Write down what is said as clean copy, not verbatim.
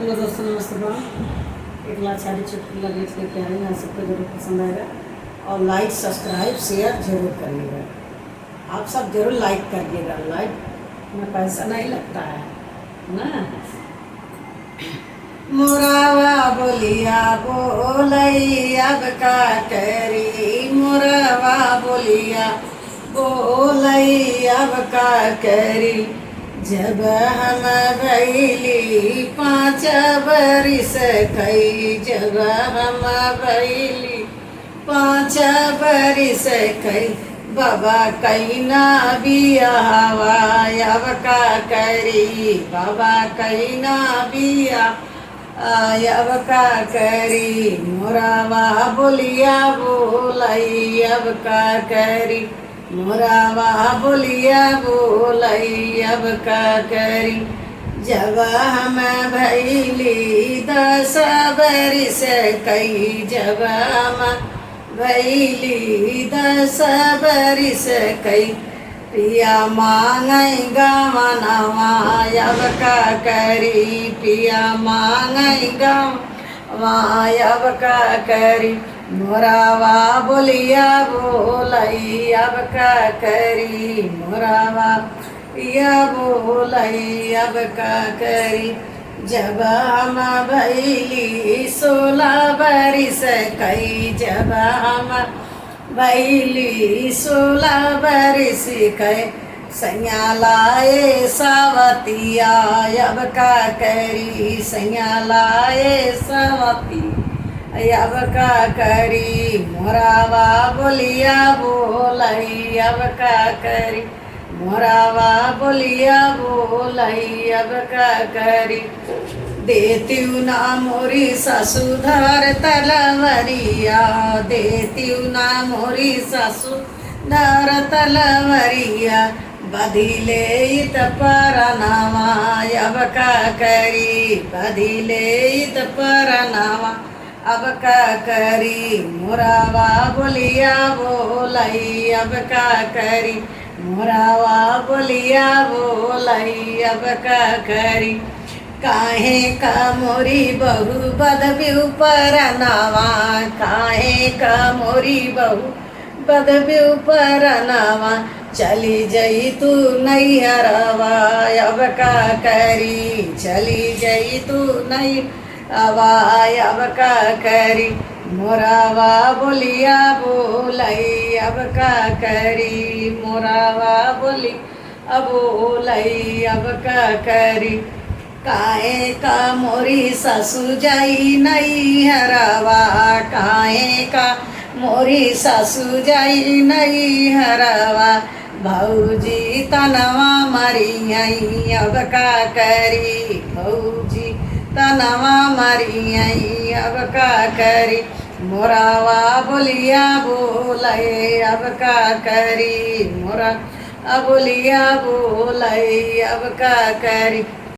Hello दोस्तों, नमस्ते प्रणाम। एक लाचारी चुटकुला गीत लेके आए हैं, सबको जरूर पसंद आएगा और लाइक सब्सक्राइब शेयर जरूर करिएगा। आप सब जरूर लाइक करिएगा, लाइक में पैसा नहीं लगता है ना। मुरावा बोलिया बोलई अब का करी, मुरावा बोलिया बोलई अब का करी। जब हम भैली 5 बरिस कई, जब हम भैली 5 बरिस कई, बाबा कई ना बियाहवा अब का करी, बाबा कई ना बिया अब का करी। मोरावा बोलिया बोलई अब का करी, मोरावा बोलिया बोलई अब का करी। जब हम भैली 10 बरिस कई, जब हम भैली 10 बरिस कई, पिया मांगई गवनवा अब का करी, पिया मांगई गवनवा अब का करी। मोरावा बोलिया बोलई अब का करी, मोरावा या बोलई अब का करी। जब हम भैली 16 बरिस कई, जब हम भैली 16 बरिस कई, सैया लाए सावतिया अब का करी, सैया लाए सावती अब का करी। मोरावा बोलिया बोलई अब का करी, मोरावा बोलिया बोलई अब का करी। देतीऊ ना मोरी सासू धर तलवरिया, देतीऊ ना मोरी सासू धर तलवरिया। बधिले इत परनावा अब का करी, बधिले इत परनावा अब का करी। मोरावा बोलिया बोलई अब का करी, मोरावा बोलिया बोलई अब का करी। काहे का मोरी बहू बदब्यू परनावा, काहे का मोरी बहू बदब्यू परनावा। चली जई तू नैहरवा अब का करी, चली जई तू नहीं आवाय अब का करी। मोरावा बोलिया बोलई अब का करी, मोरावा बोली अब बोलई अब का करी। काहे का मोरी सासू जाई नैहरवा, काहे का मोरी सासू जाई नैहरवा। भौजी तनवा मरियई अब का करी, भौजी तनवा मरियई अब का करी। मोरावा बोलिया बोलई अब का करी, मोरा बोलिया बोलई अब का करी।